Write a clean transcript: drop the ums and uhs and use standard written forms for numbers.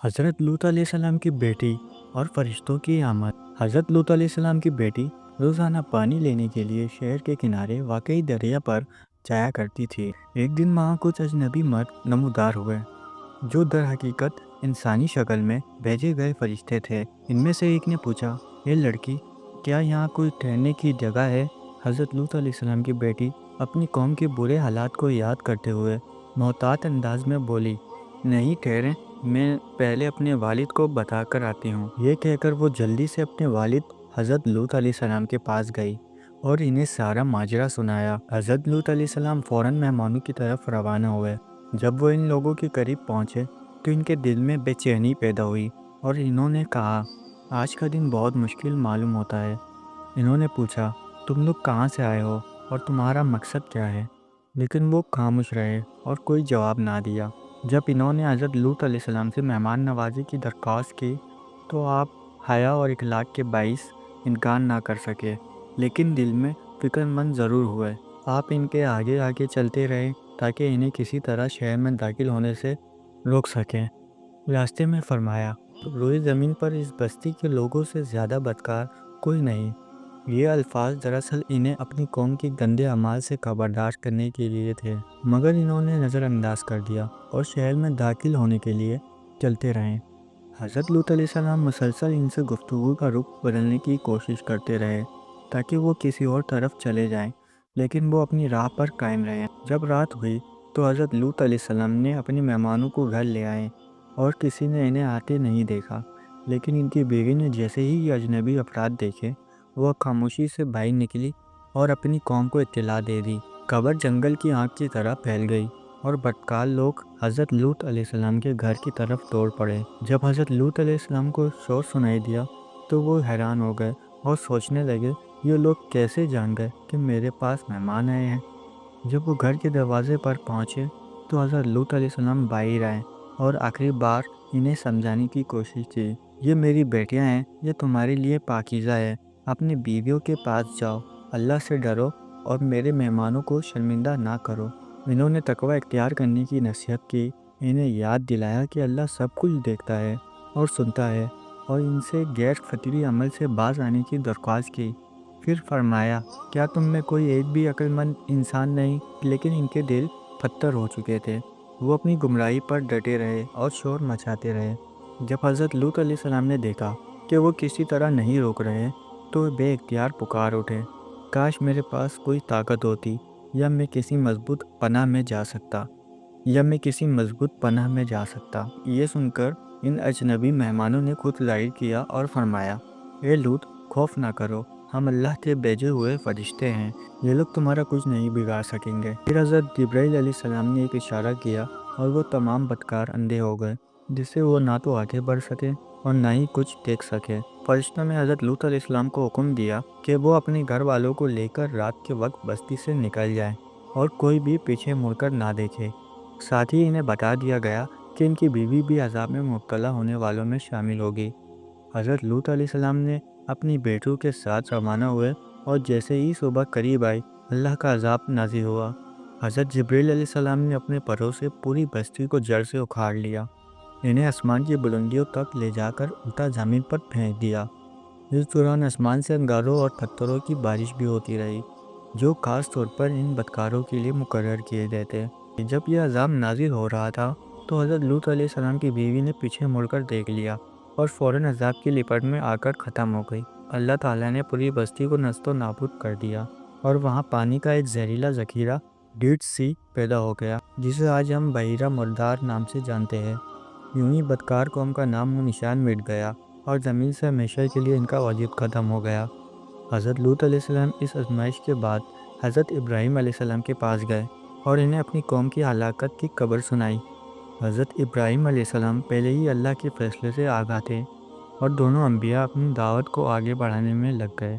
حضرت لوط علیہ السلام کی بیٹی اور فرشتوں کی آمد۔ حضرت لوط علیہ السلام کی بیٹی روزانہ پانی لینے کے لیے شہر کے کنارے واقعی دریا پر جایا کرتی تھی۔ ایک دن وہاں کچھ اجنبی مرد نمودار ہوئے جو در حقیقت انسانی شکل میں بھیجے گئے فرشتے تھے۔ ان میں سے ایک نے پوچھا، اے لڑکی، کیا یہاں کوئی ٹھہرنے کی جگہ ہے؟ حضرت لوط علیہ السلام کی بیٹی اپنی قوم کے برے حالات کو یاد کرتے ہوئے محتاط انداز میں بولی، نہیں ٹھہریں، میں پہلے اپنے والد کو بتا کر آتی ہوں۔ یہ کہہ کر وہ جلدی سے اپنے والد حضرت لوط علیہ السلام کے پاس گئی اور انہیں سارا ماجرا سنایا۔ حضرت لوط علیہ السلام فوراً مہمانوں کی طرف روانہ ہوئے۔ جب وہ ان لوگوں کے قریب پہنچے تو ان کے دل میں بے چینی پیدا ہوئی اور انہوں نے کہا، آج کا دن بہت مشکل معلوم ہوتا ہے۔ انہوں نے پوچھا، تم لوگ کہاں سے آئے ہو اور تمہارا مقصد کیا ہے؟ لیکن وہ خاموش رہے اور کوئی جواب نہ دیا۔ جب انہوں نے حضرت لوط علیہ السلام سے مہمان نوازی کی درخواست کی تو آپ حیا اور اخلاق کے باعث انکار نہ کر سکے، لیکن دل میں فکر مند ضرور ہوئے۔ آپ ان کے آگے آگے چلتے رہے تاکہ انہیں کسی طرح شہر میں داخل ہونے سے روک سکیں۔ راستے میں فرمایا، روئے زمین پر اس بستی کے لوگوں سے زیادہ بدکار کوئی نہیں۔ یہ الفاظ دراصل انہیں اپنی قوم کی گندے اعمال سے خبردار کرنے کے لیے تھے، مگر انہوں نے نظر انداز کر دیا اور شہر میں داخل ہونے کے لیے چلتے رہے۔ حضرت لوط علیہ السلام مسلسل ان سے گفتگو کا رخ بدلنے کی کوشش کرتے رہے تاکہ وہ کسی اور طرف چلے جائیں، لیکن وہ اپنی راہ پر قائم رہے۔ جب رات ہوئی تو حضرت لوط علیہ السلام نے اپنے مہمانوں کو گھر لے آئے اور کسی نے انہیں آتے نہیں دیکھا، لیکن ان کی بیوی نے جیسے ہی یہ اجنبی افراد دیکھے، وہ خاموشی سے باہر نکلی اور اپنی قوم کو اطلاع دے دی۔ خبر جنگل کی آگ کی طرح پھیل گئی اور بدکار لوگ حضرت لوط علیہ السلام کے گھر کی طرف دوڑ پڑے۔ جب حضرت لوط علیہ السلام کو شور سنائی دیا تو وہ حیران ہو گئے اور سوچنے لگے، یہ لوگ کیسے جان گئے کہ میرے پاس مہمان آئے ہیں؟ جب وہ گھر کے دروازے پر پہنچے تو حضرت لوط علیہ السلام باہر آئے اور آخری بار انہیں سمجھانے کی کوشش کی، یہ میری بیٹیاں ہیں، یہ تمہارے لیے پاکیزہ ہے، اپنی بیویوں کے پاس جاؤ، اللہ سے ڈرو اور میرے مہمانوں کو شرمندہ نہ کرو۔ انہوں نے تقوی اختیار کرنے کی نصیحت کی، انہیں یاد دلایا کہ اللہ سب کچھ دیکھتا ہے اور سنتا ہے، اور ان سے غیر فطری عمل سے باز آنے کی درخواست کی۔ پھر فرمایا، کیا تم میں کوئی ایک بھی عقل مند انسان نہیں؟ لیکن ان کے دل پتھر ہو چکے تھے، وہ اپنی گمراہی پر ڈٹے رہے اور شور مچاتے رہے۔ جب حضرت لوط علیہ السلام نے دیکھا کہ وہ کسی طرح نہیں روک رہے تو وہ بے اختیار پکار اٹھے، کاش میرے پاس کوئی طاقت ہوتی یا میں کسی مضبوط پناہ میں جا سکتا۔ یہ سن کر ان اجنبی مہمانوں نے خود ظاہر کیا اور فرمایا، اے لوط، خوف نہ کرو، ہم اللہ کے بھیجے ہوئے فرشتے ہیں، یہ لوگ تمہارا کچھ نہیں بگاڑ سکیں گے۔ پھر حضرت جبرائیل علیہ السلام نے ایک اشارہ کیا اور وہ تمام بدکار اندھے ہو گئے، جس سے وہ نہ تو آگے بڑھ سکے اور نہ ہی کچھ دیکھ سکے۔ فرشتوں نے حضرت لوط علیہ السلام کو حکم دیا کہ وہ اپنے گھر والوں کو لے کر رات کے وقت بستی سے نکل جائیں اور کوئی بھی پیچھے مڑ کر نہ دیکھے۔ ساتھ ہی انہیں بتا دیا گیا کہ ان کی بیوی بھی عذاب میں مبتلا ہونے والوں میں شامل ہوگی۔ حضرت لوط علیہ السلام نے اپنی بیٹوں کے ساتھ روانہ ہوئے اور جیسے ہی صبح قریب آئی، اللہ کا عذاب نازل ہوا۔ حضرت جبرائیل علیہ السلام نے اپنے پروں سے پوری بستی کو جڑ سے اکھاڑ لیا، انہیں آسمان کی بلندیوں تک لے جا کر الٹا زمین پر پھینک دیا۔ اس دوران آسمان سے انگاروں اور پتھروں کی بارش بھی ہوتی رہی، جو خاص طور پر ان بدکاروں کے لیے مقرر کیے گئے تھے۔ جب یہ عذاب نازل ہو رہا تھا تو حضرت لوط علیہ السلام کی بیوی نے پیچھے مڑ کر دیکھ لیا اور فوراً عذاب کی لپٹ میں آ کر ختم ہو گئی۔ اللہ تعالیٰ نے پوری بستی کو نیست و نابود کر دیا اور وہاں پانی کا ایک زہریلا ذخیرہ ڈیڈ سی پیدا ہو گیا، جسے آج ہم بحیرہ مردار نام سے جانتے ہیں۔ یوں ہی بدکار قوم کا نام و نشان مٹ گیا اور زمین سے ہمیشہ کے لیے ان کا وجود ختم ہو گیا۔ حضرت لوط علیہ السلام اس آزمائش کے بعد حضرت ابراہیم علیہ السلام کے پاس گئے اور انہیں اپنی قوم کی ہلاکت کی خبر سنائی۔ حضرت ابراہیم علیہ السلام پہلے ہی اللہ کے فیصلے سے آگاہ تھے اور دونوں انبیاء اپنی دعوت کو آگے بڑھانے میں لگ گئے۔